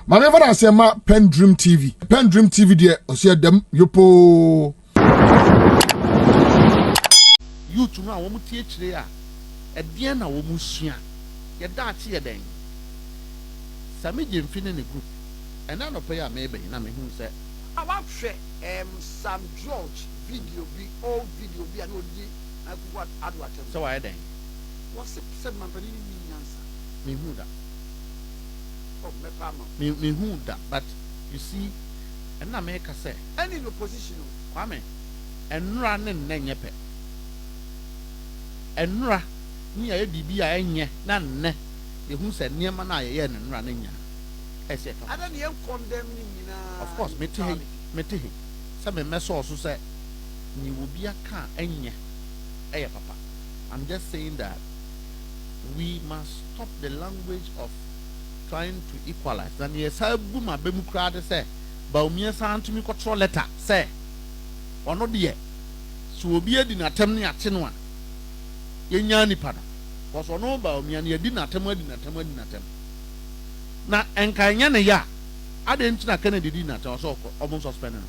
Mame fa say ma PENDREAM TV. PENDREAM TV de osia dem yopo. You to know wo mutie kire a e na wo musua. Ye da ate ye den. Sami jemfine ne group. Ena no pay a maybe na me hu say awahwe Sam George video bi old video bi and odi what advertisement. So why then? What's said man pani ni nyansa. Me hu that. Oh, me who that, but you see, and na make say any opposition. Kwame, and running nenyepe. And ra near bibi a enye na ne. The who said near man I and running ya. I said, I don't even condemn me. Of course, mete. Some mess also said, you will be a car enye. Hey, papa. I'm just saying that we must stop the language of trying to equalize. And yes, I boom a bemu crowd say, Bawumia san to me control letter say, or not yet. So be a dinner temni at Chinwa. Yenyani pana. Was on no Bawumia near dinner temwed in a temwed in a tem. Na enkanyana ya. I didn't know Kennedy dinner also almost suspended.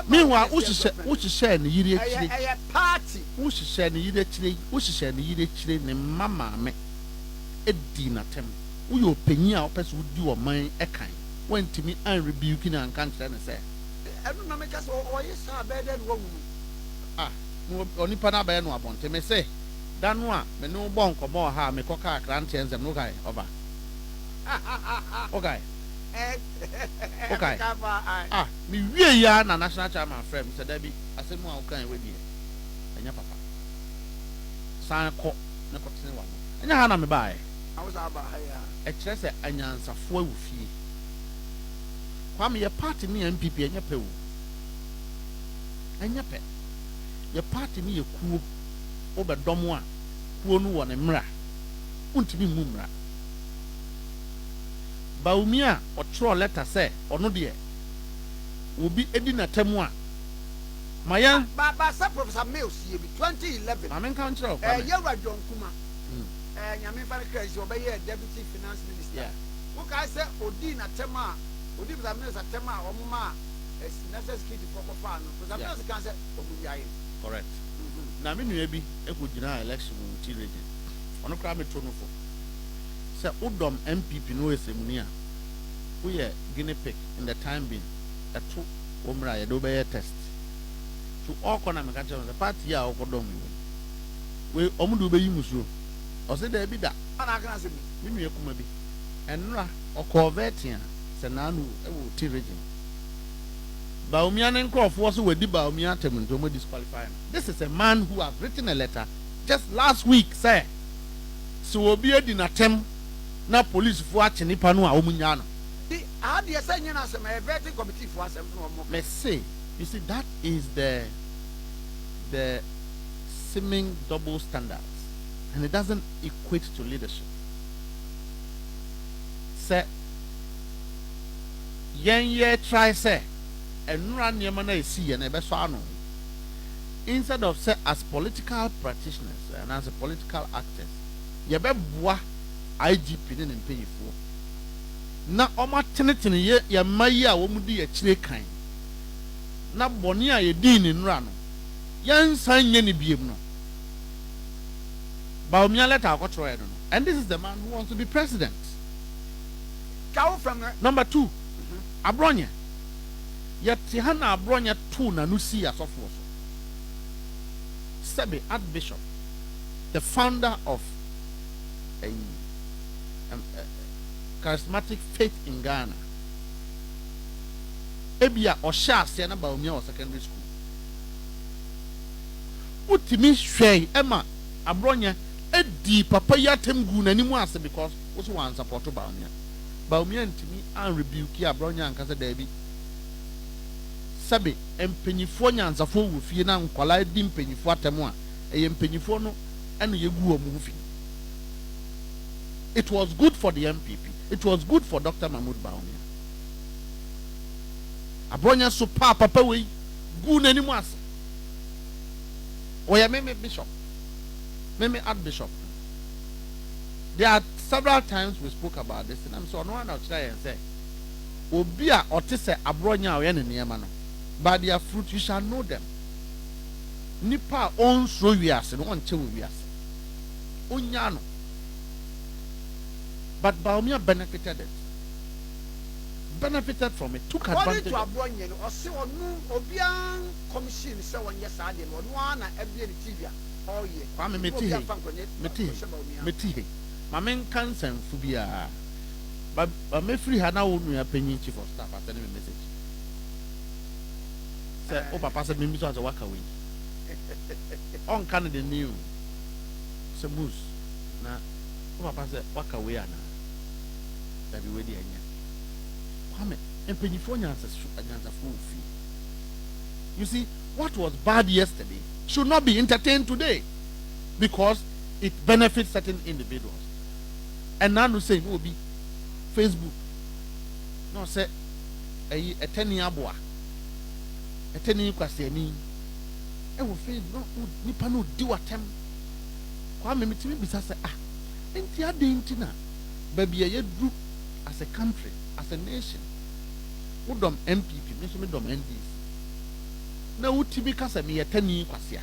Meanwhile, which is sharing the year party, which is sharing the year chile, which is sharing the year chile, and mamma me. A dinner tem. We will penny our person would do a mind a kind. Went to me and rebuking and can't say. I don't know, make us or yes, I better than woman. Ah, no, only Panaba no upon me say. Danwa, me no bonk or more harm, me coca, grantians and no guy over. Okay. Okay. Ah, me we are na national chairman friend, Mr. Debbie. I said, "More okay with you." And your papa. Sign court, no continue one. And your hand on me by. I was about a chess and answer for fee. Kwame, your party me NPP and your pay. And your pet. Your party me a cool over Domwa, who no one a mra. Won't be mumra. Bawumia or throw letter say or no dear will be ending a term one. My young Professor Mills, 2011. I'm in country of Yara John Kuma. And Yamin Farakes, your deputy finance minister. What I say, Odin at Tema, Odin Mills at Tema or Mama, as necessary for Papa, because I'm not the cancer of Buyain. Correct. Now, maybe a good general election will be on a crime for. Say Udom NPP no esemunia. We are guinea pig in the time being. A true umra ya do be test. To all corner me catch the party ya okodom we omudu be yimusuo. O say there be da. Ana kan se mi nue kuma bi. Enra okovetia se nanu e wo ti region. Bawumia ne nkrofo so wedi Bawumia tem nto mo disqualify. This is a man who has written a letter just last week say so obi edi na tem na police for ache nipa no a omunya no. How do you say you know some vetting committee for us? Let's say, you see that is the seeming double standards, and it doesn't equate to leadership. Say, yen try say, and run your money see and a so instead of say as political practitioners and as a political actors, you be boa IGP and pay for. Na oma tenetene ye mayi a wo mudi ye kire kan na boni a ye din ni nra no yan san nye ni biem no Bawumia letter akotro e no, and this is the man who wants to be president. Go from Number 2 Abronya ye ti ha na Abronya 2 na no si asofo so Sebi Archbishop, the founder of a charismatic faith in Ghana. Ebia Osha Siena Bawumia or secondary school. Utimi Shway Emma Abronya Edi Papa Yatem Gunanimu ase because also one support to Bawumia. Bawumia ntimi and rebuke Abronya and Kasa Debbie. Sabi empenyifo nyansafo wo fie na nkwala di mpenyifo atemwa empenyifo no eno yegu omufi. It was good for the NPP. It was good for Dr. Mahmoud Bawumia. Abronya so papa we gu nanimu ase. Oya meme bishop. Meme archbishop. There are several times we spoke about this, and I'm so no one out try and say, Obia or Tisse Abronya or any near man. By their fruit you shall know them. Nipa on so yes and one two yes. Unyano. But Bawumia benefited it. Benefited from it, took advantage. To Abronya or say or no Obian commission so on yes I did one every TV. Oh yeah. Kwame meti. Mamen cancer phobia. But me free hana wonu ya penny chief of staff at any message. Say oh papa said me so as a work away. On Canada new. Say moose. Na oh papa said work away ana. That be ready anya. Kwame penny for nyansa full fee. You see, what was bad yesterday should not be entertained today because it benefits certain individuals. And now you say no be Facebook. No say a 10 year boy. A 10 year kwasiani. E wo Facebook no nipa no di watem. Kwa me mitimi bisa say enti ade enti na baby ye du as a country, as a nation. Wo dom NPP, me so me dom NDC. Na utimi kasa me 10 year kwasia.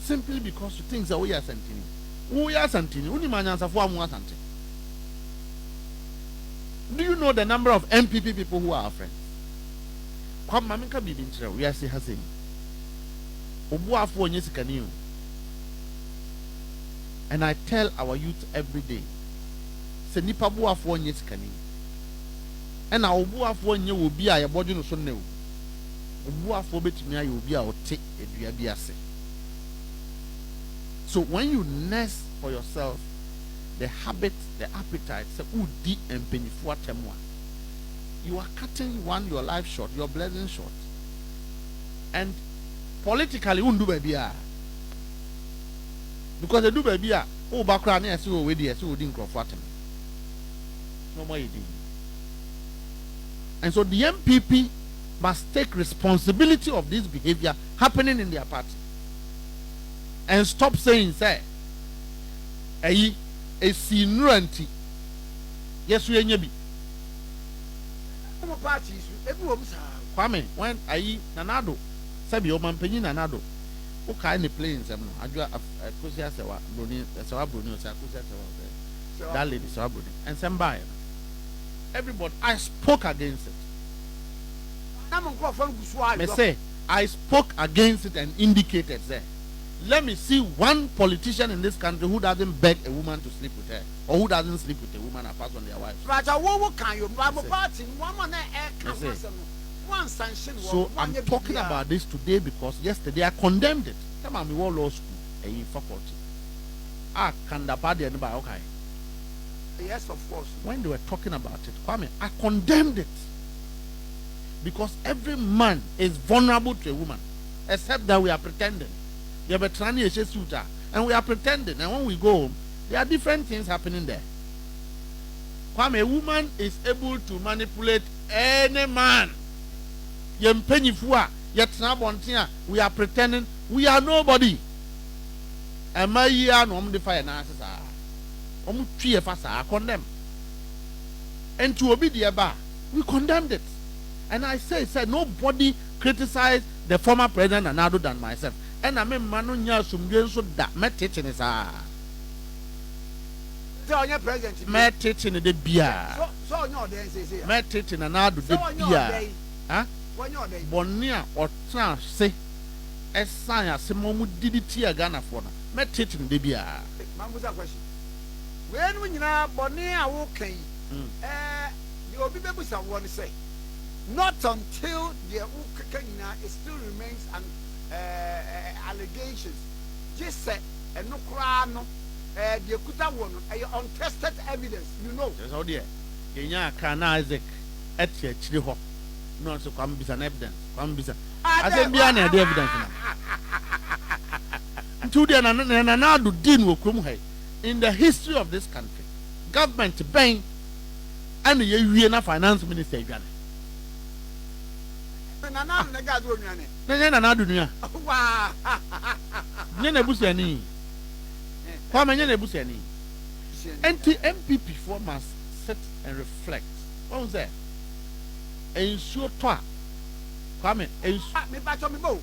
Simply because you think that we are santini. We are santini. Do you know the number of NPP people who are our friends? We are saying, and I tell our youth every day, and our buafo will be a body no so new. Buafo betimi will be our take a. So when you nurse for yourself the habit, the appetite, say udi and penifua temwa, you are cutting your life short, your blessing short. And politically won't do baby. Because they do baby, oh background yes, you already yes, you didn't crop no more. And so the MPP must take responsibility of this behavior happening in their party. And stop saying, say, a sinuanti. Yes, we are. Kwame, when I Nanado, Sabi Oman Penny Nanado, who kind of planes and I draw a Kusia Sawa, Bruni, Sawa Bruni, that lady Sawa Bruni, and somebody. Everybody, I spoke against it. I say, I spoke against it and indicated there. Let me see one politician in this country who doesn't beg a woman to sleep with her, or who doesn't sleep with a woman apart from their wife. So I'm talking about this today because yesterday I condemned it. Come on, we were law school, a faculty. Okay. Yes, of course. When they were talking about it, Kwame, I condemned it because every man is vulnerable to a woman, except that we are pretending. And we are pretending, and when we go home, there are different things happening there. Kwame, a woman is able to manipulate any man. We are pretending we are nobody. And my year no fire condemn. And to obey the bar, we condemned it. And I said nobody criticized the former president and other than myself. And I mean, Manu so that met teaching is met teaching the beer. So no, there met teaching another the beer. Huh? Bonia or trans say, as science, Simomu did it here, Ghana for met teaching the beer. Mambuza question. When you are Bonia, okay, you will be able to want to say, not until the Ukakina still remains an allegations. Just say, and no crown, the Kuta one, untested evidence, you know. Yes, oh dear. Kenya can Isaac at Chiliho. No, so come be an evidence. Come be I said, be an evidence. Today, and now do deal with Kumhe in the history of this country. Government bank and the UNA finance minister. Nana dunia. Nyene busiani. Kwa menye busiani. NPP for must sit and reflect. What was that? Ensure toi. Kwame, me back on me bo.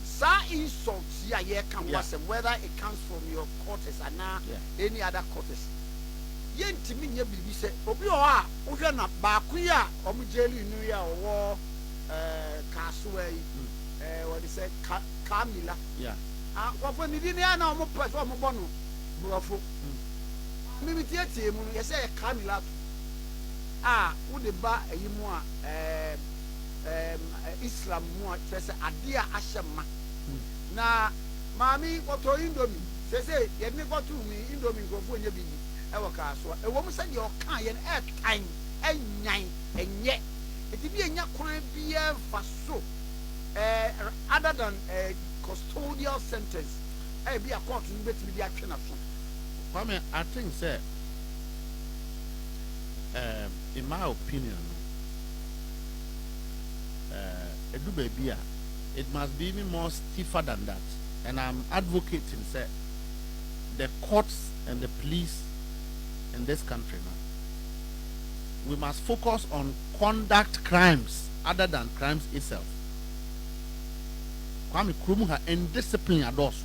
Sa insults ya can was whether it comes from your quarters and any other quarters. Yenti mi nye bibi se obi o a wo hwe na ba ku ya o mu jeli nu ya wo kaso yi what they say Camila wo fo ni di na o mu pese o mu bono brofo mi tie mu ye say Camila wo de ba ayi mu a Islam mu a pese ade a ahyema na mami woto indomie say ye ni go to mi indomie go fo nye bibi ewo ka so ewo mu se de o kan ye na tan enyan enye eti bi enya kwan bia fa so other than custodial sentence be a court no betimi bi atwe na so. Kwame, I think say in my opinion edu baby it must be even more stiffer than that, and I'm advocating say the courts and the police in this country now, we must focus on conduct crimes other than crimes itself. Kwame Krumuha and discipline adults.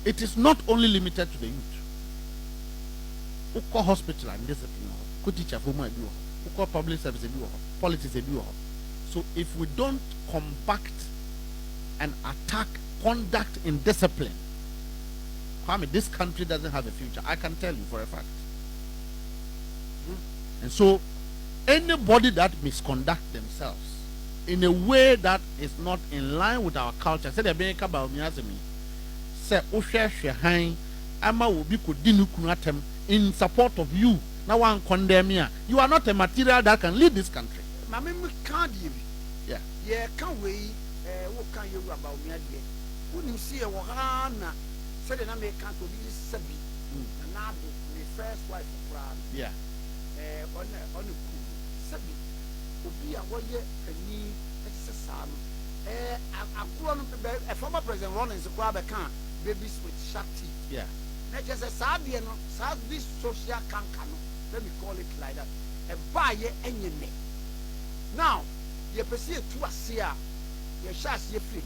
It is not only limited to the youth. Uko hospital and discipline, uko teacher for my do, uko public service do, politics do. So if we don't combat and attack conduct in discipline, Kwame, this country doesn't have a future. I can tell you for a fact. And so anybody that misconduct themselves in a way that is not in line with our culture, say they're being Bawumia me, say Oshe Ama will be kudinukunatem in support of you. Now one condemn you. You are not a material that can lead this country. Mami can't give. Yeah, can't wait. What can you about me? Wouldn't see a wahana. Said that I may can't be sabi. And now the first wife of Brad. Yeah. On the cool sabi. Obi a warrior can need exercise. A former president Ronald Zimbabwe can babies with sharp teeth. Yeah. Not just a Sabian, this social cancano. Let me call it like that. A buyer and your name. Now, you perceive to a seer, your shots, your free.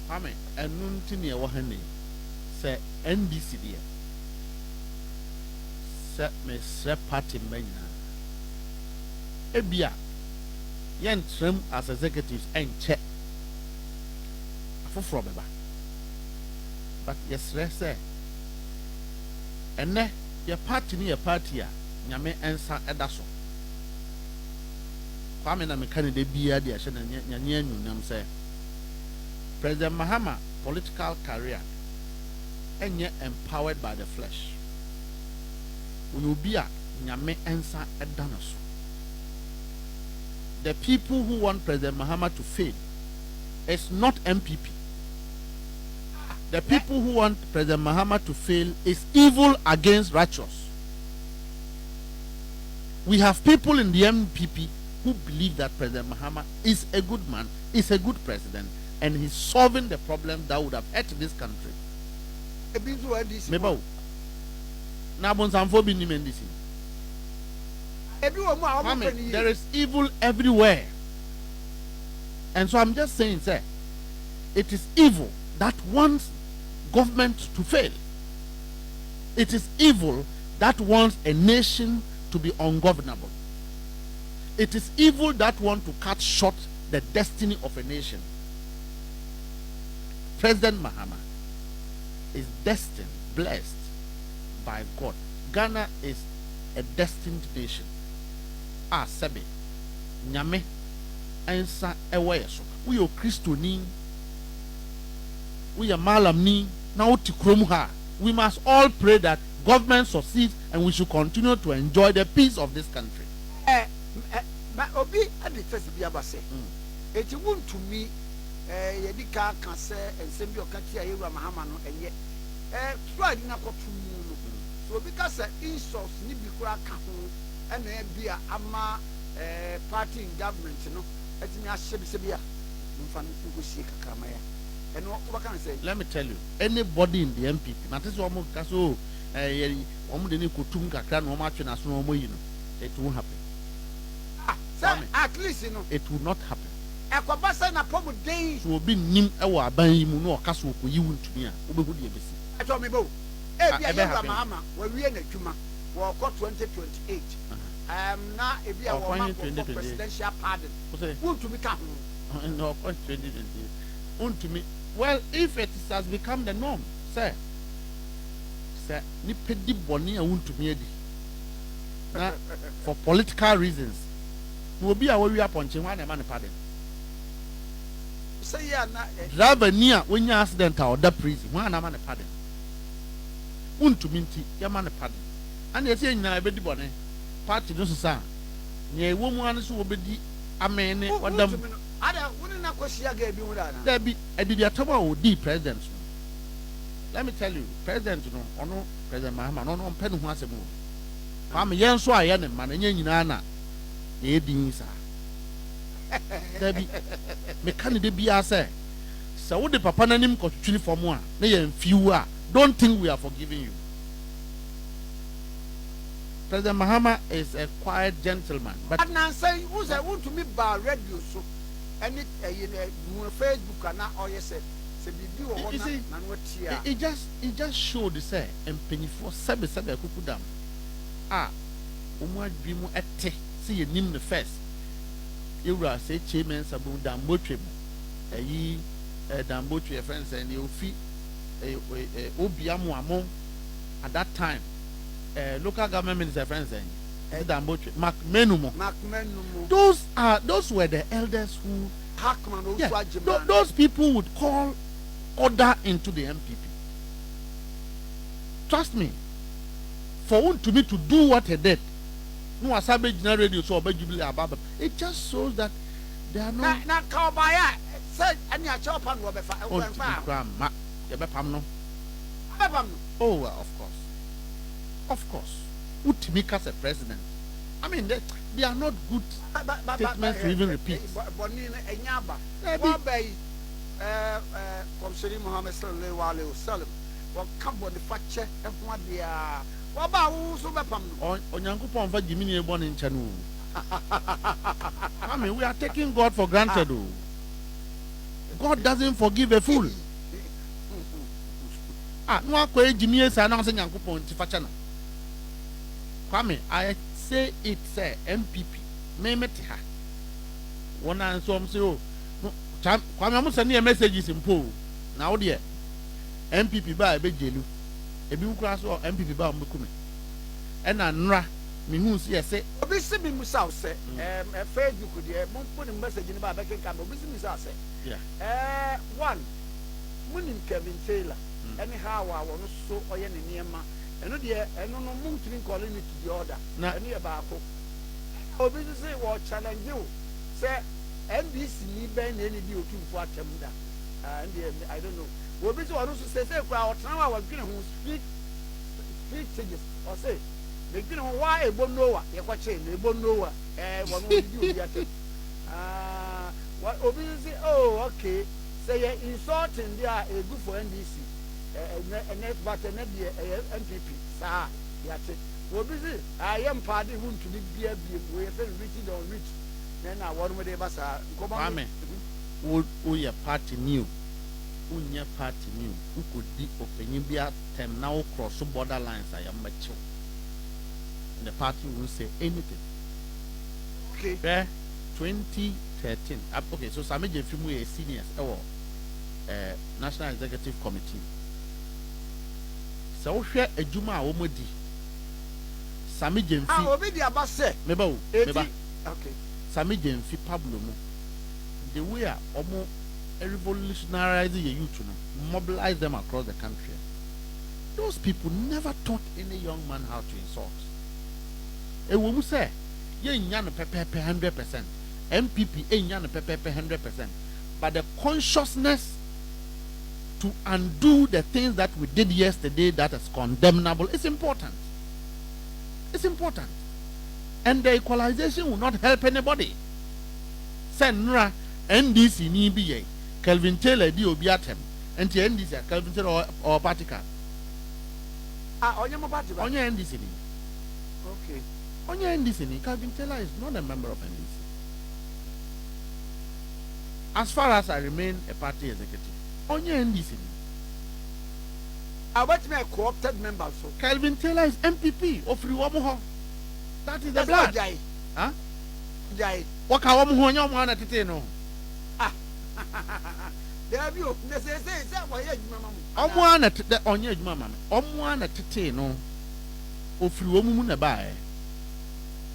Amen. And Nuntini Wahani say NDC dear. Set me set party mania. Ebia yen trim as executives and check. For but yes, say. And ne your party near party nyame ensa edaso. Kwame na mekane de bia de ahye na nyanya nyunam say President Mahama political career enye empowered by the flesh. We will be a nyame ensa edanaso. The people who want President Mahama to fail is not NPP. The people who want President Mahama to fail is evil against righteous. We have people in the NPP who believe that President Mahama is a good man, is a good president, and he's solving the problem that would have hurt this country. There is evil everywhere. And so I'm just saying, sir, it is evil that wants government to fail. It is evil that wants a nation to be ungovernable. It is evil that wants to cut short the destiny of a nation. President Mahama is destined, blessed by God. Ghana is a destined nation. Sebe, Nyame, Ensa, Eweso. We are Christoni. We are Malamni. Now Tikromuha. We must all pray that government succeeds and we should continue to enjoy the peace of this country. Obi and the first Biabase. It won't to me, Yedika can say, and send your Katia Mahamano, and yet, try not to move. So because insults need be cracked, and then be a party in government, you know, at me as Shebia, and what can I say? Let me tell you, anybody in the NPP, not this one, Caso, Omo de ni kotum kakra no ma twe na so no mo yi no. It won't happen. At least you know. It will not happen. Ekwabasa na pomu dey. So obi nim e wo aban yi mu no okaso ko yi wuntumi a obehu de ebesi. Ato me bo. Ebi ayewa mahama we wie na twuma. Wo ko 2028. Na ebi a wo ma for presidential pardon. Wuntumi ka ho. No, 2028. Wuntumi. Well, if it has become the norm, sir. Sir, ni pedi boni a wuntumi edi. Na for political reasons. No be a we aponche wan na man pardon. Say ya na driver ni a when accident or that prison wan na man pardon. Wuntumi nti ya man pardon. And you say nyina be di boni. Party no so sa. Nya ewo mu anu so obedi amene wadam. Ada woni na kwashia ga bi wura na. There be edidi atama o di president. Let me tell you, president no ono president Mahama no no mpɛ ne ho asɛm o. Kwame yɛn so ayɛ ne ma na nya nyina na e din sa. Dabi me kan de bia sɛ sɛ wo de papa nanim kɔtwitwiri fam a na yɛn fiu a don't think we are forgiving you. President Mahama is a quiet gentleman, but na say who say want to me ba radio so any Facebook na or yes say bibi wo na no tia. It just showed say empenyifo sebe kukudam. Omo adwi mu ete se yenim the first. Ewura say chairman sabu dambotwe mu. Eyi dambotwe friends and you fi obiamu amon at that time. Local government minister friends and those were the elders who those people would call order into the NPP. Trust me, for one to me to do what he did, no asabe general radio so jubilee ababa. It just shows that they are not. Na kaobaya said any a chop and oh, of course. Utimika as a president. I mean, they are not good statements to even repeat. Muhammad sallallahu alaihi wasallam. What come on the facture and what they are. Onyankopon fa Jimini born in Chanu. I mean, we are taking God for granted. God doesn't forgive a fool. No akwa Jimini say na Onyankopon ti facha no. Kwame, I say it's NPP. Memeti ha. One answer say oh, Kwame am send you messages in poll. Now there. NPP ba ebe jelu. Ebi ukura so NPP ba mbekumi. Ena nra me hu se say obi se bi musa say Facebook there mo put message ni ba be kenka obi se musa say. Yeah. One munim Kevin Taylor. Anyhow wa wono so oye ne niema. Eno de eno no mumtini calling it to the order. Na eno e ba ko. Obi say wo challenge you. Say NBC ni ben na ni di otumfo atem da. And I don't know. Obi say wono so say kwa otran wa dwene ho speak changes or say the dwene ho wa ebo noa ye kwa che na ebo noa wono di obi atem. What obi say oh okay say you insulting there a good for NBC. And next but another NPP, sir. Yet, what is it? I am party who to be we have been reaching or rich. Then I want with the bassa. Come on, we are party new. Unya party new. Who could be opening be at them now cross border lines? I am mature. And the party won't say anything. Okay. 2013. Okay, so some Jefimu seniors. National Executive Committee. So share a juma omodi. Sami Jemfi. Obi di abase. Meba. Okay. Sami Jemfi Pablo mo. The way omo revolutionize the youth mobilize them across the country. Those people never taught any young man how to insult. E wo mu say ye nya no pepepe 100%. NPP e nya no pepepe 100%. But the consciousness to undo the things that we did yesterday that is condemnable is important. It's important. And the equalization will not help anybody. Senra NDC ni biye Kelvin Taylor di obiatem and the NDC Kelvin Taylor or party card. Onye mo party ba. Onye NDC ni. Okay. Onye NDC ni. Calvin Taylor is not a member of NDC. As far as I remain a party executive, onye NDC ni. About me a co-opted member so. Calvin Taylor is MPP of Riwamuho. That is the blood. Huh? Jai. Waka wamuho onye omo ana tete no. There be na say why adwuma mamu. Omo ana tete onye adwuma mama. Omo ana tete no. Ofiri wo mu na bae.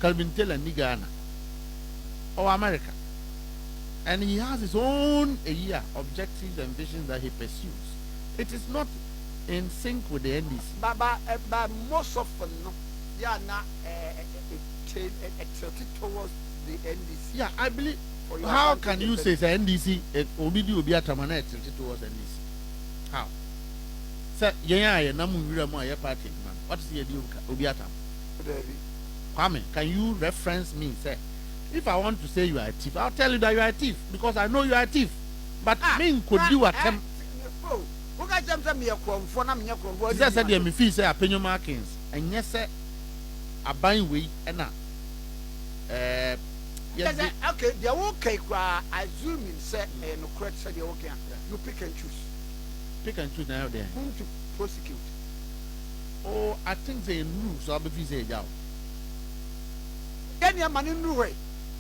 Calvin Taylor ni Ghana or America. And he has his own objectives and visions that he pursues. It is not in sync with the NDC. But most often, no, they are not tilted towards the NDC. Yeah, I believe. How can you say the NDC obidi obi atamana tilted towards NDC? How? Sir, yeah, namu wira mo aye party man. What is the obi atam? Kwame, can you reference me, sir? If I want to say you are a thief, I'll tell you that you are a thief because I know you are a thief. But me could do attempt. Just said me feel say opinion markings and yes sir a buying way and okay, they are okay. Assuming say no correct say they okay. You pick and choose. Pick and choose now there. Whom to prosecute? Oh, I think they knew so I'll be say down. Any man in new way.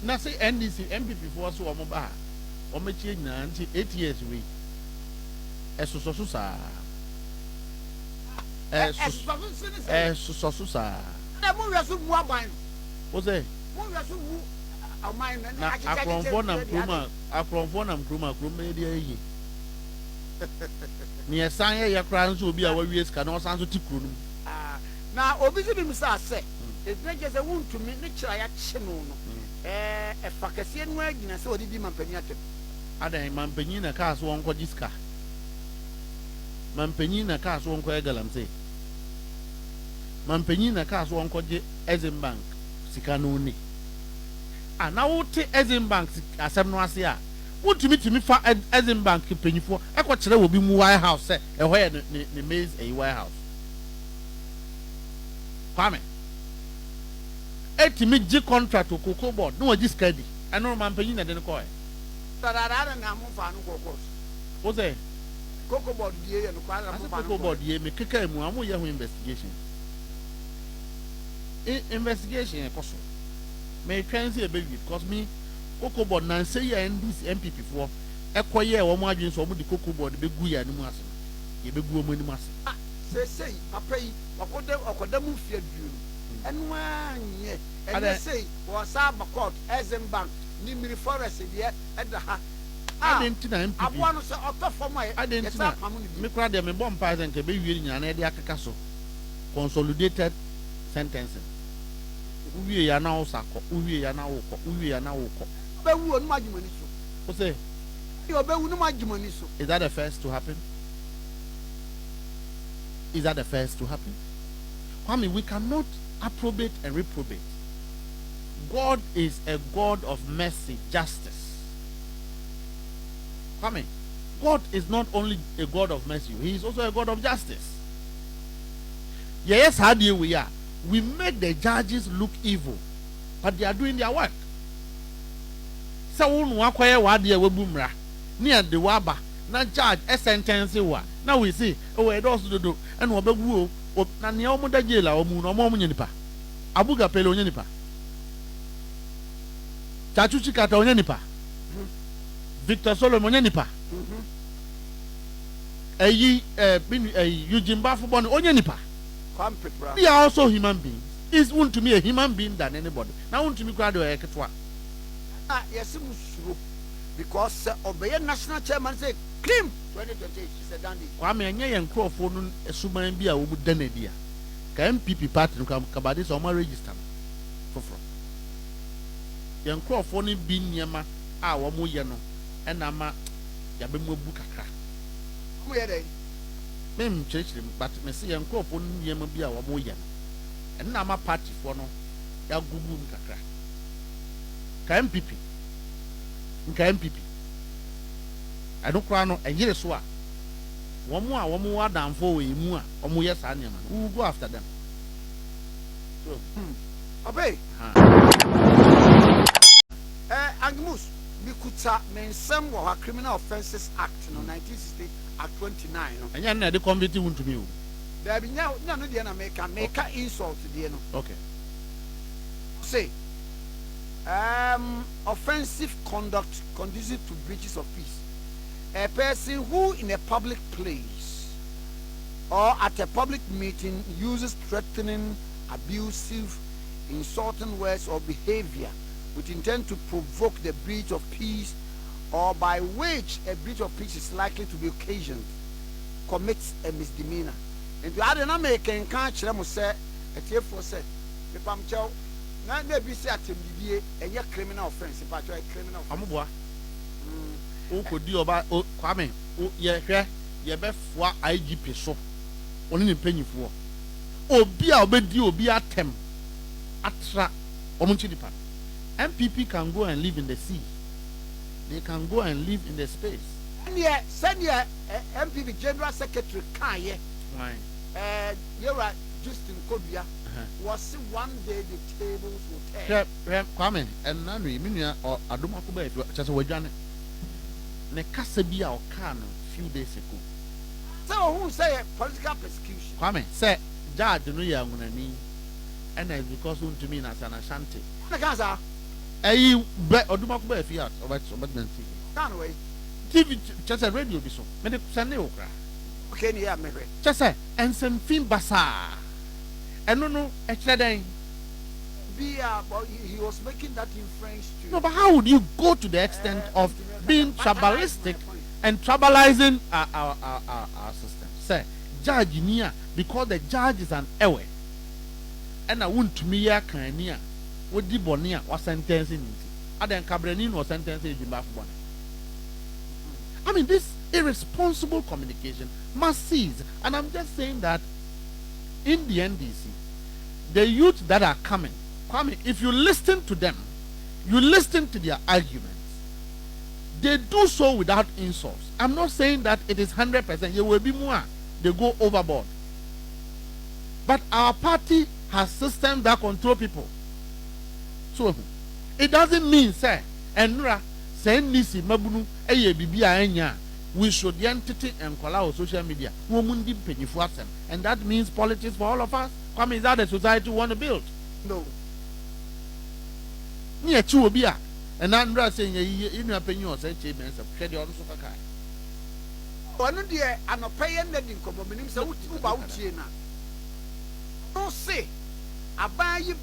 Now say NDC NPP for so omoba. Omechi na 8 years we. Esusosusa. Esusosusa. Na mo wiasu mu aban. O say. Mo wiasu mu aman na akronfo na mkroma kroma dey ayi. Ni esan ye kra nso obi a wawie sika na osan so ti kro num. Na obi si bi misa say. It's just a wound to me, nature ya chino. A Fakasian way, and so did Mampeniatem. Ada Mampenina cars won't call this car. Mampenina cars won't call Galam say. Mampenina cars won't call Ezim Bank, Sikanuni. And now take Ezim Bank as some Nasia. What to me for Ezim Bank penny for? I got will be White House, a where the maze a White House. Kwame. Eti me G contract to Cocoa Board. No, just steady. I know man penny na den call. Tarara na mo fa no kokos. What's that? Cocoa Board die no kwala mo fa no. Cocoa Board die me keka mu amu ye ho investigation. Investigation e koso. Me twan say e be because me Cocoa Board na say ya NDC NPP for ekoye e wo mo adwen so mo di Cocoa Board be gu ya ni mu ase. Ye be gu o mo ni mu ase. Say papa yi akoda mu fie duo. Enu anye and say was a court Ezim Bank ni mini forest there at the ha. I didn't know MPP. I want to say out for my I didn't know me cry them a bomb pies and be reading an idea castle. Consolidated sentencing. We are now sacco, we are now woko. Be won magimoni so. What's say? You be won magimoni so. Is that the first to happen? Is that the first to happen? I mean, we cannot approbate and reprobate. God is a God of mercy, justice. I mean, God is not only a God of mercy, He is also a God of justice. Yes, how do we are? We make the judges look evil, but they are doing their work. So, near the waba, not judge a sentence. Now we see, oh, it also do, and Wabagu. Na ni omo da jela omo no omo nyenipa abuga pele onyenipa chachuchi kata onyenipa Victor Solomon onyenipa Eugene Bafubon onyenipa they are also human beings. Is one to me a human being than anybody. Now want to me crowd or eketwa yes because obey national chairman say claim 2028 she said dandy Kwame enye yen crofo no esuman bi a wo mu danadi a ka NPP party no kabade so ma register foforo yen crofo no bi niema a wo mu ye no ena ma ya be mu abu kakra mu ye dey mem church but me say yen crofo no niema bi a wo mu ye no ena ma party fo no ya gugu mu kakra ka NPP I don't cry no a year so Womu wa damfo we mu a omo yes anya man. We will go after them. So, Obey. Agmus, Mikuta mensem wa Criminal Offences Act no 1960 Act 29 no. Anya na de committee won to me. There be no dey na make insult dey no. Okay. Say offensive conduct conducive to breaches of peace. A person who in a public place or at a public meeting uses threatening, abusive, insulting words or behavior with intent to provoke the breach of peace or by which a breach of peace is likely to be occasioned commits a misdemeanor. And to add an American can't say a tearful said, the Pamchow, not be say at a criminal offense, but a criminal offense. O ko di oba Kwame o ye hwe ye be foa IGP so oni ne panyifo obi a obedi obi atem atra omunchi dipa. NPP can go and live in the sea, they can go and live in the space. And yeah, send your MPP General Secretary Kanye. Why? You're right, Justin Kobia was one day the tables will turn. Kwame and Nanu Minia or Adumakuba just a wajane. Ne kasa bi a oka no few days ago. So who say political persecution? Kwame say judge no ya ngunani and it's because who to me na san Ashanti. Na kasa Ayi be Odumakuba e fiat obedment TV. Can we? TV just a radio bi so. Me de sane okra. Okay, yeah, me. Just say ensemfin basa. Eno no e kire den. But he was making that inference too. No, but how would you go to the extent of being tribalistic and tribalizing our system? Say, judge niya because the judge is an ewe. And I want to me ya kania. What di bonia was sentencing it. Aden Cabrenin was sentencing in Bafubon. I mean, this irresponsible communication must cease. And I'm just saying that in the NDC, the youth that are coming, Kwame, if you listen to them, you listen to their arguments, they do so without insults. I'm not saying that it is 100%. There will be more. They go overboard. But our party has systems that control people. So it doesn't mean, say, Enra, say Nisi Mabunu, Eye Bibia Enya, we should the entity and call our social media. And that means politics for all of us. Kwame, is that the society we want to build? No. Near Chuobia, and Andra saying, you know, opinion or say, Chamber, Shady on Sofakai. One day, I'm a paying letting come up in so about China. No, say, I buy you,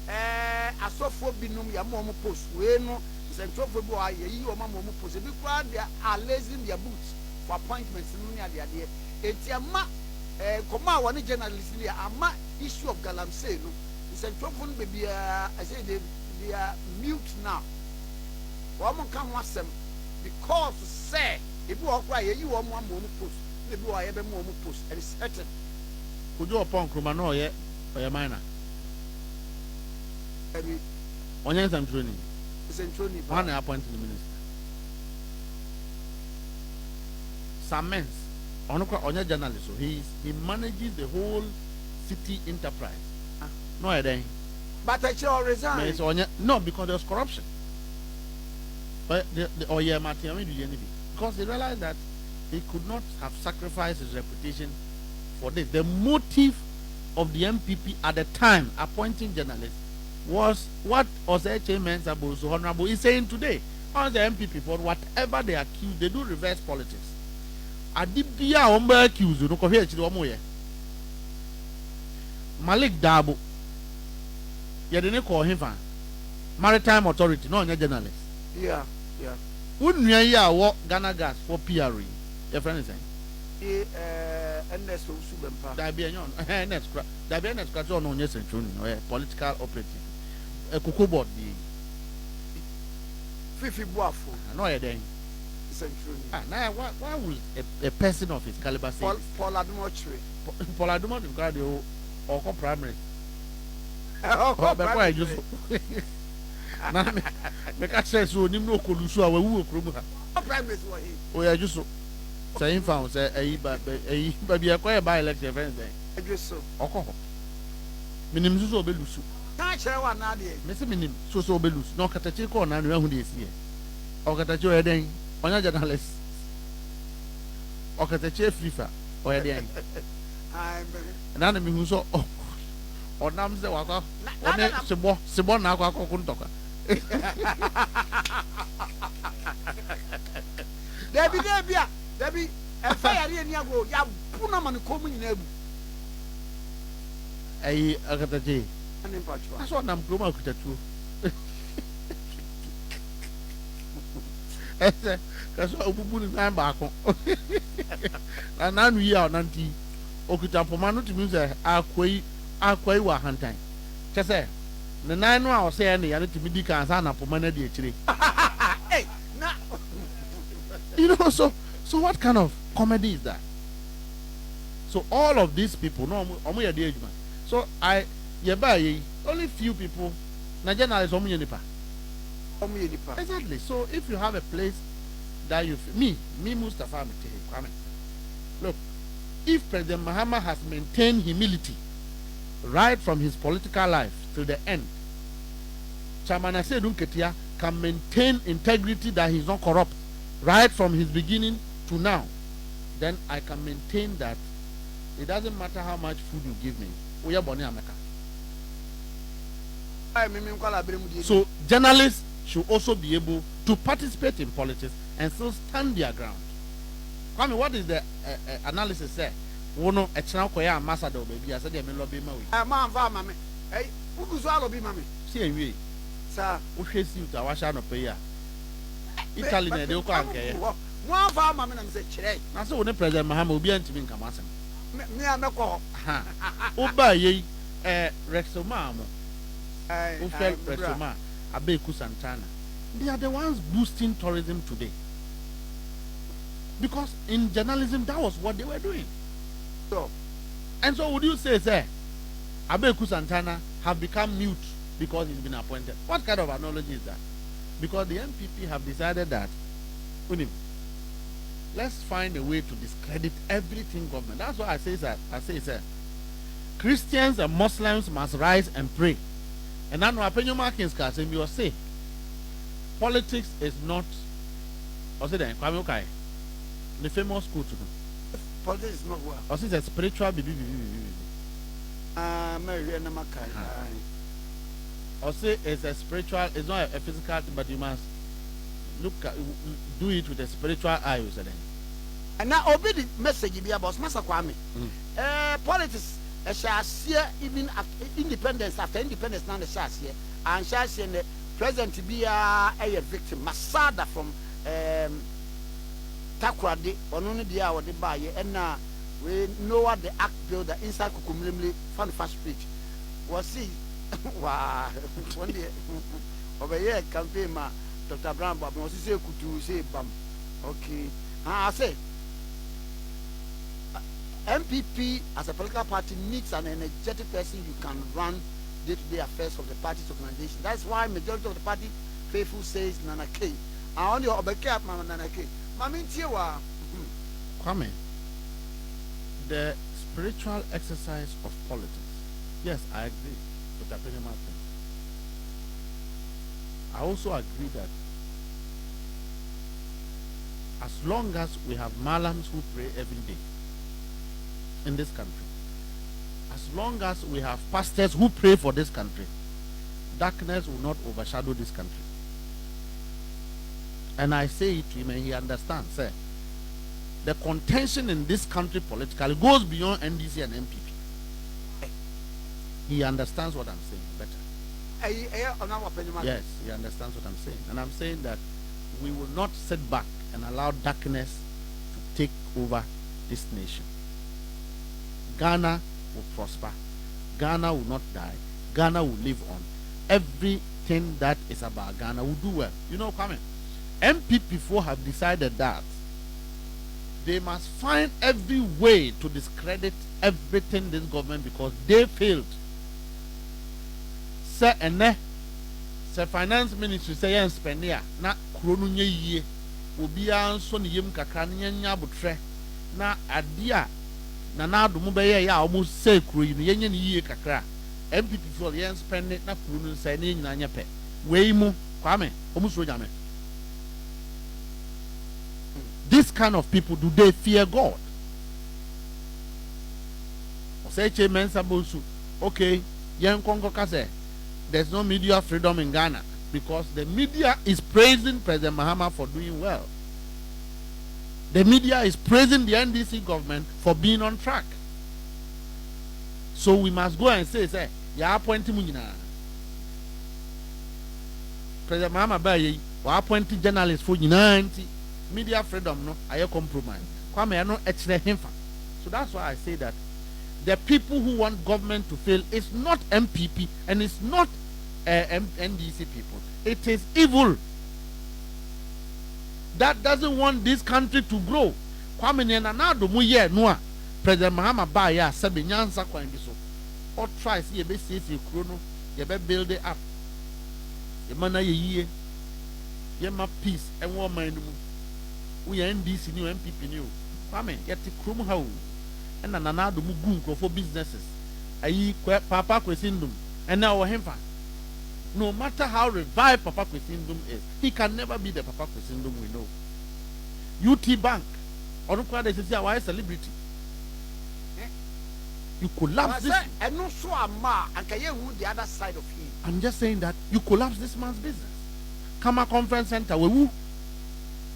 I saw for Binum, your mom post, we know, Central boy, you or Mamma post, because they are lazy in their boots for appointments in the idea. It's a ma, come out one journalist, a ma issue of Galamsey. Central phone baby, I say they are mute now. Woman come watch them because say if you are quiet, you are one more post, maybe I have a more post, and it's certain. Could you upon Krumano yet by a minor? On your training, one appointed minister. Some men on your journalist, so he manages the whole city enterprise. No, I don't. But I shall resign. No, because there's corruption. But because they realized that they could not have sacrificed his reputation for this. The motive of the MPP at the time appointing journalists was what Oseche Mensah so honorable is saying today. On the MPP, for whatever they accuse, they do reverse politics. Adibia Omba accused, no cohere Chidomoye. Malik Dabo. You didn't call him Maritime Authority, no, you're journalist. Yeah. Wouldn't you what Ghana gas for PRE? Your friend is saying? NS Subempa. Diabetes scratch on yes and true, political operative. A cocoa board, Fifi Buafo. I know you're there. Now, why would a person of his caliber say Paul Adumotre? Paul Adumotre, or primary. Oh, but why just make access to him no colusu our woo. Primary, oh, yeah, just so Say in found say baby acquire by election friends. So. Okay. Minim so be lusu. Can't share one now, dear. Messi minim so be lusu. No katachi ko na no hu dey see. O katachi o eden. Onya journalist. O katachi FIFA o eden. Na me hu so onam se wakwa. One sebo na akwa kuntoka. Debbie, a fire in your go, ya Punaman coming in Ebu. A Agataji. That's what I'm going to do. That's what we put in time back. And now we are Nanti. Okuta Pomano to music, our quay were hunting. Just say, the 9 hours say any other to be the Kazana Pomana de. Hey, now. You know, so what kind of comedy is that? So all of these people, no, so only few people, Nigerian is exactly. So if you have a place that you feel, me Mustafa, look, if President Mahama has maintained humility right from his political life to the end, Chairman Asedun Ketia can maintain integrity that he's not corrupt right from his beginning to now, then I can maintain that it doesn't matter how much food you give me. We are born in America. So journalists should also be able to participate in politics and still stand their ground. Kwame, what is the analysis say? Wono echna koya ambassador baby. I said they may lobby my way. Hey, who goes all lobby mami? See we. Sir, who face you to awasha no pay ya. Italy na dey ko anke. One farm mami na say chire. Na so woni President Mahama obi antimi nka masem. Me ameko. Ha. Oba ye Rexoma mo. Ufel Rexoma, Abeku Santana. They are the ones boosting tourism today. Because in journalism, that was what they were doing. So, and so would you say, sir, Abeku Santana have become mute because he's been appointed? What kind of analogy is that? Because the NPP have decided that, let's find a way to discredit everything government. That's why I say, sir, Christians and Muslims must rise and pray. And I know Apenyo Markins can say, you say, politics is not, or say that, the famous school to do. Politics is not what? Or say it's a spiritual baby. Mary and Makai. Or say it's a spiritual, it's not a physical, but you must look at, do it with a spiritual eye, you said. And now, obey the message you be about Master Kwame. Politics. A share even independence after independence now the share and share the president to be a victim Masada from Takrade or no the hour the buy and now we know what the act builder inside Kukumlimli fun fast speech was see wow one day over here campaign ma Dr. Brown Bob was say could say bam okay I say NPP as a political party needs an energetic person you can run day-to-day affairs of the party's organization. That's why majority of the party faithful says Nana K. I only obey up Mama Nana K. Mami Tiwa. Kwame, the spiritual exercise of politics. Yes, I agree with Apenyo Martin. I also agree that as long as we have malams who pray every day in this country, as long as we have pastors who pray for this country, darkness will not overshadow this country. And I say it to him and he understands, sir. The contention in this country politically goes beyond NDC and NPP. He understands what I'm saying better. Yes, he understands what I'm saying. And I'm saying that we will not sit back and allow darkness to take over this nation. Ghana will prosper. Ghana will not die. Ghana will live on. Everything that is about Ghana will do well. You know, Kwame, NPP4 have decided that they must find every way to discredit everything this government because they failed. Say finance ministry say yen spend here na krono nye yie obiara nso ne yam kakra ne yɛnya abotrɛ na adeɛ na n'adom bɛyɛ yɛ a wɔn sɛ kuro yi no yɛnyɛ ne yie kakra NPP fo yɛn spend na kuro no nsa ne nyinaa nyɛ pɛ wei mu kwame wɔn so nyame. This kind of people, do they fear God? Say Mensa Bosu, okay, young Congo Kase, there's no media freedom in Ghana because the media is praising President Mahama for doing well. The media is praising the NDC government for being on track. So we must go and say, ya appointing Munina. President Mahama Baye, wa appointing journalists for 90 media freedom no I compromise. Kwame no actually himfa. So that's why I say that the people who want government to fail is not MPP and it's not NDC people. It is evil that doesn't want this country to grow. Kwame Nyanado mu ye no President Mahama ba ya sabe nyansa kwan bi so. Or try see ye be save kuro no ye be build it up. Ye mana ye yie. Ye ma peace and one mind mu. We are NDC new MPP new. Kwame yet krum how and another mugun for businesses. Ayi Papa Kwesindum and now hemfa. No matter how revived Papa Kwesindum is, he can never be the Papa Kwesindum we know. UT Bank, or they say why celebrity. You collapse this. And no so ma and can you the other side of him. I'm just saying that you collapse this man's business. Kama Conference Center, where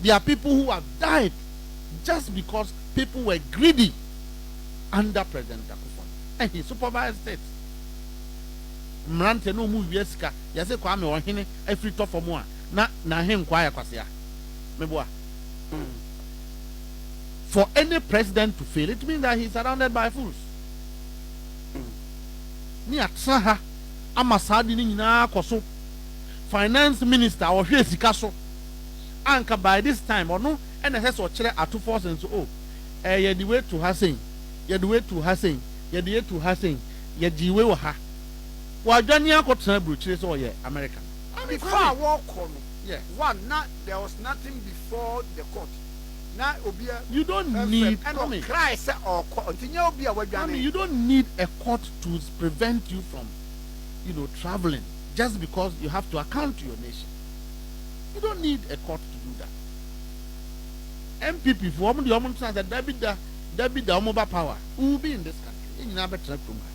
there are people who have died just because people were greedy under President Akufo. And he supervised it. Mrante no move yeska. Yase kwa me wahine every top for more. Na him kwaya kwasia. Meboa. For any president to fail, it means that he's surrounded by fools. Ni atsaha amasadi ni nyina koso. Finance minister or hwe sika so. Anka by this time or no NSS or chere atu force and so ye the way to Hassan. Ye the way to Hassan. Ye the way to Hassan. Ye jiwe wa ha. Wa dwani akotena bruchire so ye American. Before I walk on, yes. One, not there was nothing before the court. Now, Obia, you don't need. I mean, cry or court. I mean, you don't need a court to prevent you from, traveling just because you have to account to your nation. You don't need a court to do that. MPP for the woman says that David the power who will be in this country. In Nabe Trakumba.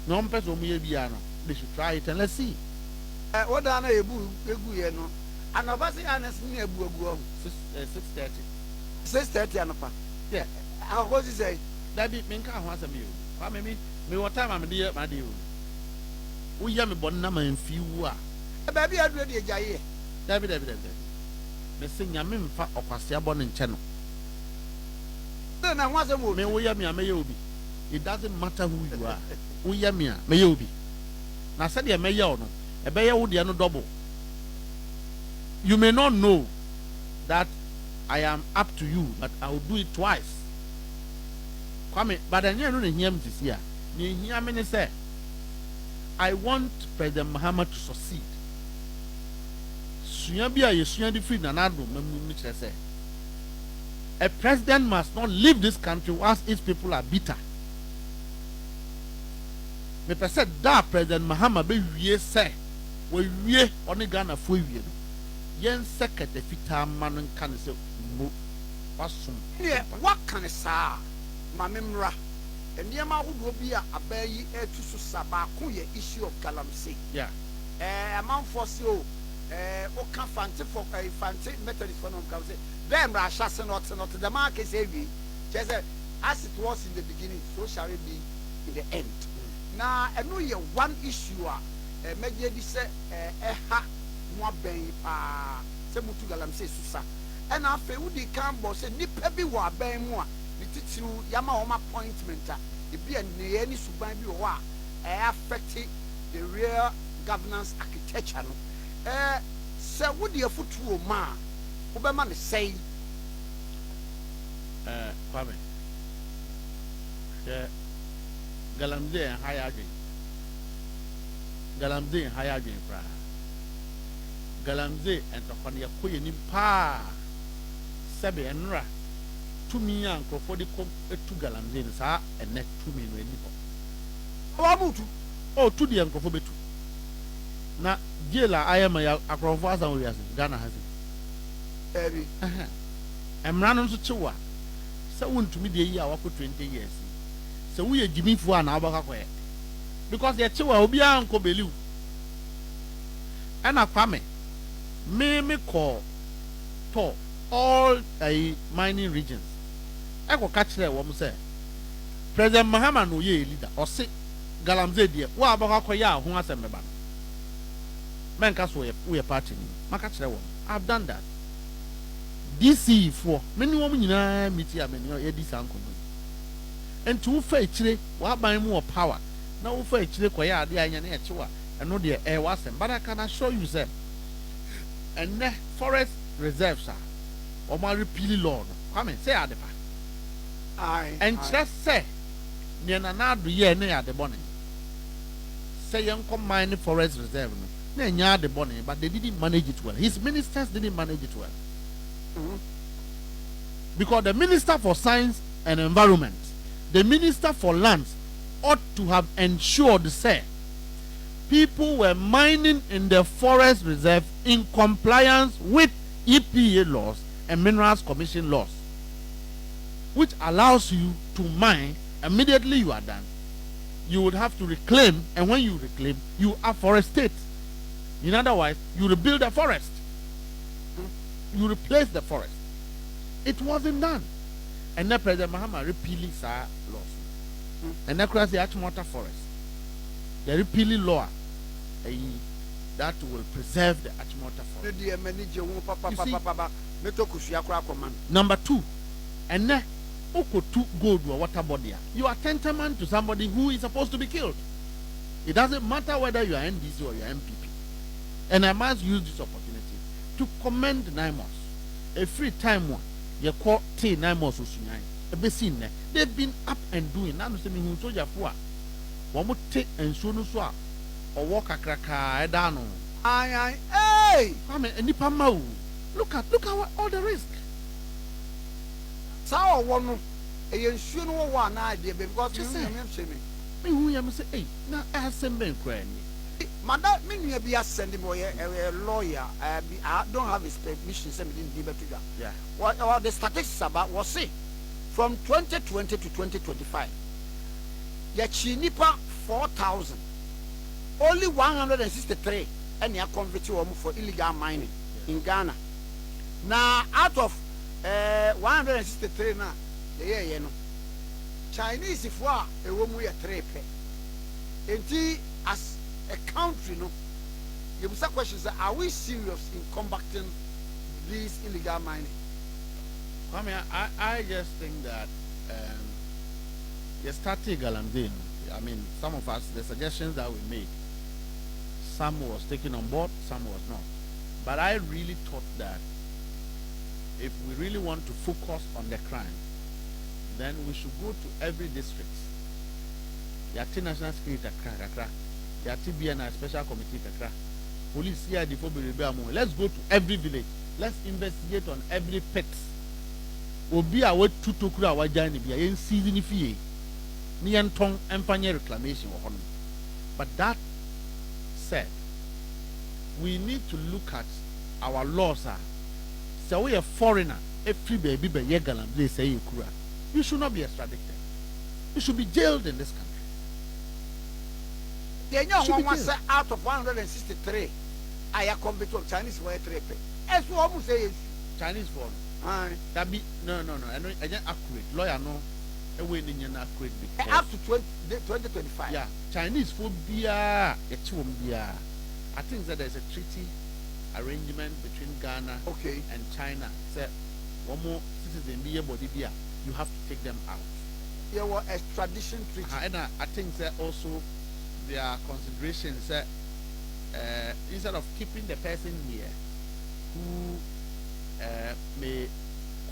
No person they should try it and let's see. What are you no? And I was honest near 6:30. 6:30 and yeah. How was he say? David Minka wants a meal. How me what time I'm dear, my dear. We yam a bon number in few. Baby, I'd ready a jay. David. The sing Yamin fat or Passia Bon in channel. Then I was a woman. We yam may be. It doesn't matter who you are. We yam may be. Now said ya mayor no. A bear would no double. You may not know that I am up to you, but I will do it twice. Come, but I never hear him this year. You hear me say, I want President Mahama to succeed. A president must not leave this country whilst its people are bitter. Me said that President Mahama be we say we only Ghana for you. Yen second the fita man can say wasum. Yeah, what can I say? Mamimra. And the amount would be a bay to Sabaku issue of Galamsey. Yeah. Amount for so Oka Fancy for a fancy Methodist for no say. Them Rashas and not the market heavy. Just as it was in the beginning, so shall it be in the end. Now, I know you one issue. Media say ha more ben say mutu galam say susa. And after we can boss say nipa bi wa ben mu a nitiru yama home appointment e bi any suban bi wo a affect the real governance architecture no. Say wo de afutu ma wo be ma ne say Kwame. Yeah. Galamde and higher gain. Galamde and higher gain. Galamsey and Tokon Yakoya Nimpa Sabe and Ra. 2 million for the cook 2 Galamsey and net 2 million. Oh, 2 the uncle for me too. Now, Jela, I am a across and Ghana has it. I'm running to Chiwa. So, won't to me the year for 20 years. So, we are Jimmy for an hour. Because the Chiwa will be Uncle Belu. And a family me call to all mining regions. I go catch that woman say President Mahama no ye leader or say Galamsey dear. What about Koya who has a member? Man, we are partying. I catch that one. I've done that. DC for many women in meet ya many this uncle. And to fair chile, what by more power? Now fair chile Koya the Anya Chua and no dear air was but I can assure you, sir. And the forest reserves are or my repealing law. Come and say Adepa. Aye. And just say near another year near the bonnet. Say young combined forest reserve. Near the bonnet, but they didn't manage it well. His ministers didn't manage it well. Because the Minister for Science and Environment, the Minister for Lands ought to have ensured, say, people were mining in the forest reserve in compliance with EPA laws and Minerals Commission laws, which allows you to mine immediately you are done. You would have to reclaim, and when you reclaim, you afforestate. In other words, you rebuild the forest. You replace the forest. It wasn't done. And then President Mahama repealed our laws. And that crossed the Achimota forest. The repealing law that will preserve the Achimota forest. Number 2, and then to go to a water body. You are tantamount to somebody who is supposed to be killed. It doesn't matter whether you are NDC or you are NPP. And I must use this opportunity to commend NIMOS. A free time one, you call T NIMOS a basin. They've been up and doing. Now, I'm saying, so you one more take and show no swap or walk a cracker. I don't know. Hey! I mean, and Nipamau. Look at all the risk. So, one, a sure one idea because you say me who am say, hey, now I have some men crying. Madam, me be a sending boy, a lawyer. I don't have his permission. Send me in to that. Yeah. What the statistics about was say from 2020 to 2025. Yachinipa 4,000. Only 163 and you convicted for illegal mining in Ghana. Now out of 163 now, you know, Chinese if a woman we are 3 pe. As a country, no, you must questions: are we serious in combating this illegal mining? I mean, I just think that you started Galamsey. I mean, some of us, the suggestions that we made, some was taken on board, some was not. But I really thought that if we really want to focus on the crime, then we should go to every district. Yati National Security Kakra, Yati BNI Special Committee Kakra, Police here before we let's go to every village. Let's investigate on every pet. Obi a what to kura wajani bi a season fee. Ni entong empanye reclamation or honor. But that said, we need to look at our laws. So we a foreigner, every baby be yegalam, they say you kura. You should not be extradited. You should be jailed in this country. They know one was out of 163. I am convicted of Chinese for a trip. As one say Chinese for that be no. I know I just accurate. Lawyer no a way in accurate because up to 2025. Yeah, Chinese for beer, it's beer. I think that there's a treaty arrangement between Ghana and China. Say one more citizen be body beer, you have to take them out. There was extradition treaty. And I think that also there are considerations that instead of keeping the person here who may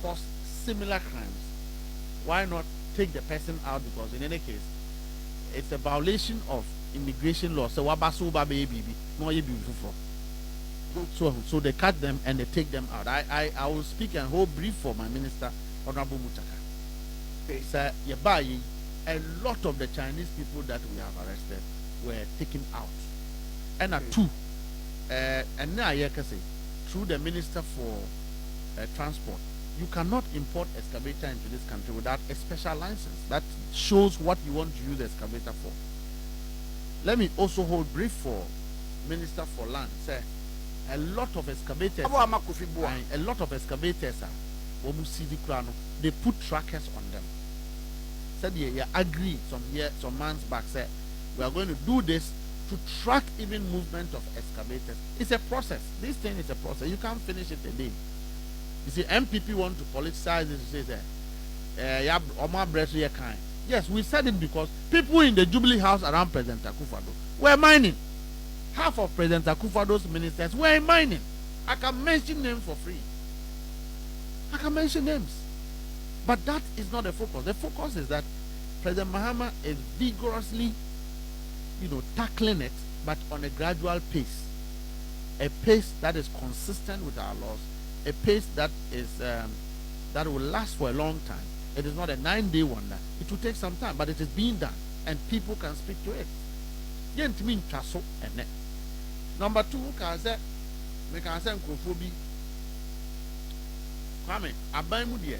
cause similar crimes, why not take the person out? Because in any case, it's a violation of immigration law. So wabasu baby no ye beautiful. So they cut them and they take them out. I will speak and hold brief for my minister, Honorable Muchaka. Sir, a lot of the Chinese people that we have arrested were taken out. And two, and now I can say, through the Minister for Transport, you cannot import excavator into this country without a special license. That shows what you want to use the excavator for. Let me also hold brief for Minister for Land. Sir, a lot of excavators, they put trackers on them. Said you agree some months back, said we are going to do this to track even movement of excavators. It's a process. This thing is a process. You can't finish it a day. You see, NPP want to politicize it to say that yes, we said it because people in the Jubilee House around President Akufo-Addo were mining. Half of President Akufo-Addo's ministers were mining. I can mention names for free. I can mention names. But that is not the focus. The focus is that President Mahama is vigorously, tackling it, but on a gradual pace. A pace that is consistent with our laws. A pace that is that will last for a long time. It is not a 9-day wonder. It will take some time, but it is being done, and people can speak to it. Number two, we can say Nkrofo Kwame, aban mu de.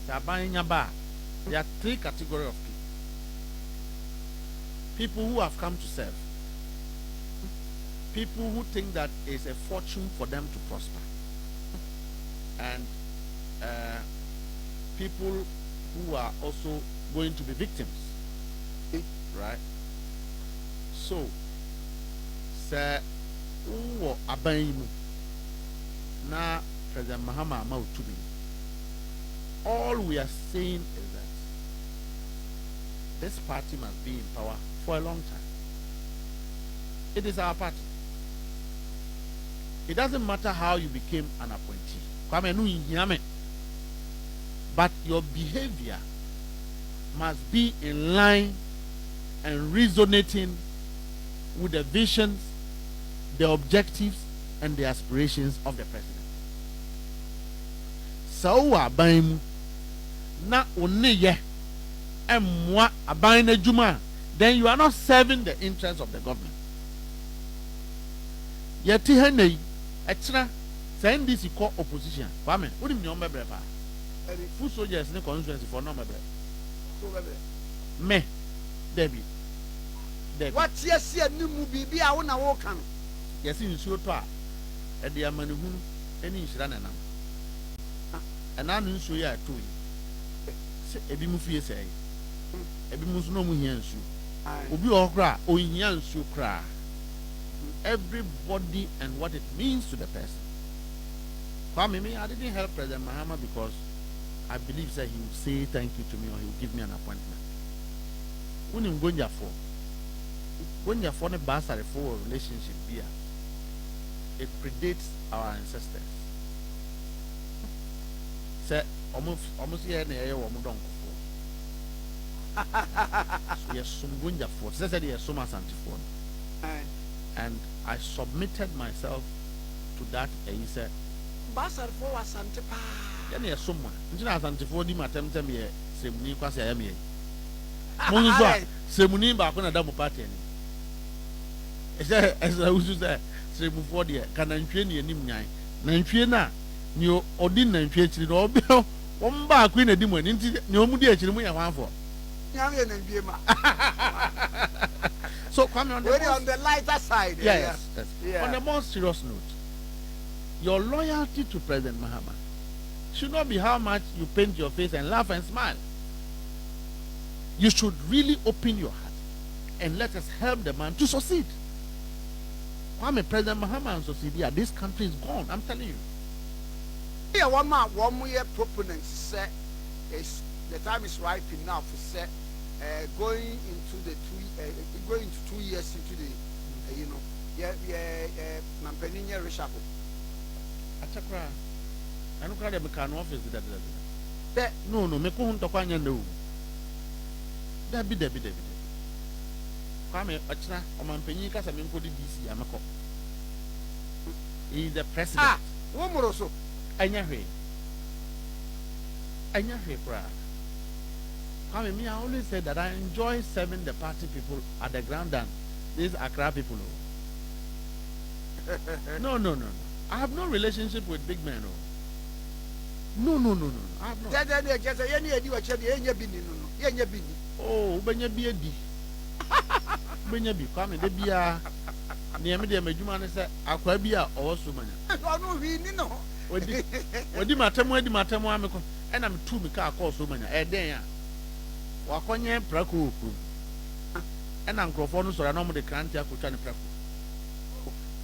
There are three categories of people. People who have come to serve. People who think that it's a fortune for them to prosper. And people who are also going to be victims. Right? So, sir, who aban na President Mahama Amau to be. All we are saying is that this party must be in power for a long time. It is our party. It doesn't matter how you became an appointee. But your behavior must be in line and resonating with the visions, the objectives, and the aspirations of the president. So aban na oneye emwa aban na juma, then you are not serving the interests of the government. Yeti henei etra send this call opposition. Kwame, odi mi ombe brepa. Full soldiers in the constituency for no mebre. Me, Debbie. What yes, you be a one walk on. Yes, in Suta, at the Amanu, any Shrananam. And I knew so ya too. Ebi mufi say. Ebi mus no mu hiansu. Obi okra, o hiansu kra. Everybody and what it means to the person. For me, I didn't help President Mahama because I believe that he will say thank you to me or he will give me an appointment. When I'm going for a bastard for relationship beer, it predates our ancestors. Say almost here near your Mudon. Yes, some Gunja for said yes, so much antiphone. And I submitted myself to that, and he said, Bastard for was antipa. Then yes, someone. Into that antiphone, my attempt to be a Semuni Quasi Amy. Monza, Semuni Bakuna double party. As I was there, Semu for the Canantrian and Nimnai, Nantriana, New Odin and Pietri, or Bill, one bar queen a demon into no Mudia Chilmuya one for. So come on the lighter side. Yes. On a more serious note, your loyalty to President Mahama should not be how much you paint your face and laugh and smile. You should really open your heart and let us help the man to succeed. Kwame, President Mahama and succeed here, this country is gone. I'm telling you. Yeah, one more proponents say the time is ripe enough to say going into 2 years into the Nampeninya reshuffle. Achakra, I don't cry the mechanic office. That no, me couldn't talk on your no. Debbie. Kwame, Achna, or Mampenika, I mean, put it DC, I'm a cop. He's the president. Womoroso. Anyway, I mean, I always say that I enjoy serving the party people at the ground than these Accra people. No. I have no relationship with big men. No. I have not. Oh, Benyabi. Come in the beer. Near me, the Majumani said, Aquabia or Sumana. What did my time, and I'm 2 car call Sumana, a day. Wakonye Praku. And Uncle Fonus or another can't have Kuchani Praku.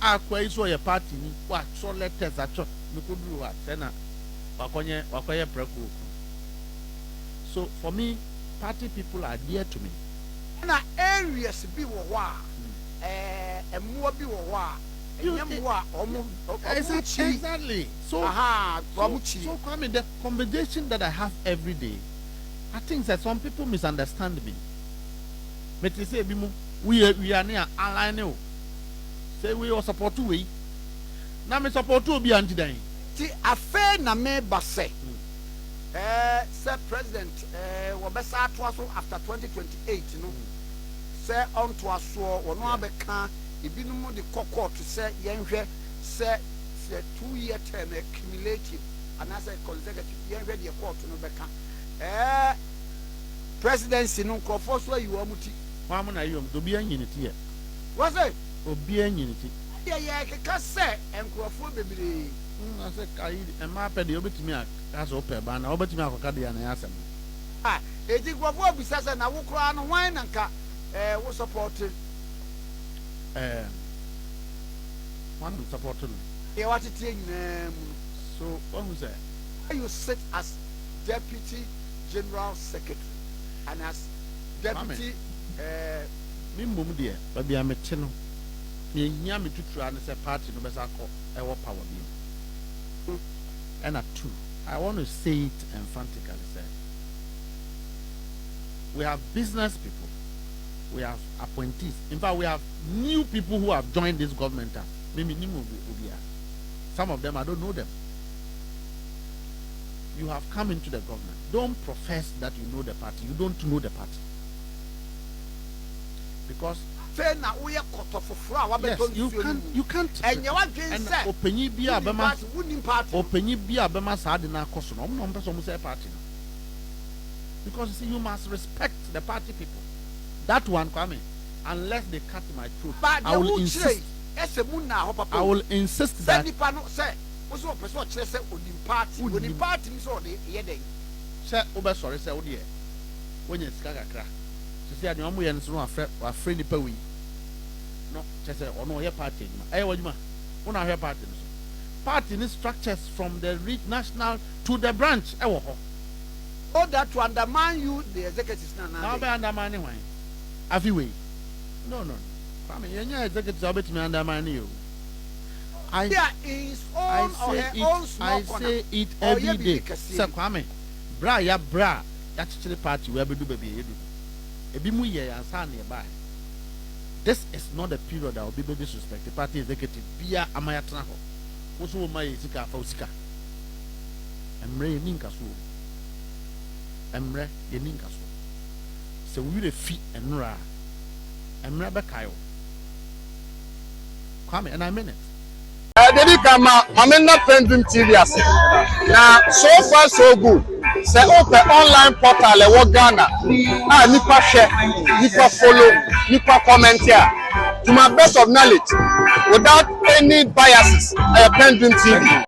Aqua saw a party, what so letters at you could do what, Sena Wakonye Praku. So for me, party people are dear to me. And areas be war, and more be war. Exactly. So come in the conversation that I have every day. I think that some people misunderstand me. But they say, we are near align. Say we are support to we. Now me support to be anti-dying. See, a fair name basse. Sir President, Wabesa Twaso after 2028, you know. Say on Twaso, or no other can. If you know the cocoa to say, Yanger, say 2-year term cumulative, and as a consecutive, Yanger, the court to no becca. Presidency, no crofos where you are muti. Mamma, you to be a unity. Was it? Or be a unity. Yeah, can say, and crofo baby. I said, and my penny over to me as open, but over to me, I'll cut the answer. Ah, it is what will be says, and I will cry on wine and cat. Was supported. One supported. You want to take so what was that? You sit as Deputy General Secretary and as Deputy Mum dear, but be a metino. Me yammy to try and say party no best I power beam. And at 2, I want to say it emphatically. Say we have business people. We have appointees. In fact, we have new people who have joined this government. Maybe some of them, I don't know them. You have come into the government. Don't profess that you know the party. You don't know the party. Because yes, you can't. And openyi bia bema sa de na koso no no person say party. Because you see, you must respect the party people. That one coming, unless they cut my throat, I will insist. I will insist that. Say, Oba sorry, say, oh dear. When you skagakra, she said, "No, we are not afraid to pay." No, she said, "Oh no, your party." Eh, what you ma? What are your party? Party structures from the national to the branch. Oh, that to undermine you, the executives now. Now, undermining why? Have you way? No. I mean, you're executive, I'll bet me undermine you. I say it every day. Sir Kwame, bra, that's the party where we do baby. This is not the period that will be disrespect. The party executive, Bia Amayatana, also my Zika Fausika. Emre Ninkasu. Emre Yeninkasu. So we the feet and ra. Emre Bakayo. Come and I mean it. Dedi kama amena PENDREAM TV ase. Na so far so good. Say open online portal e wo Ghana. Ah nipa share, nipa follow, nipa comment here. To my best of knowledge, without any biases, PENDREAM TV.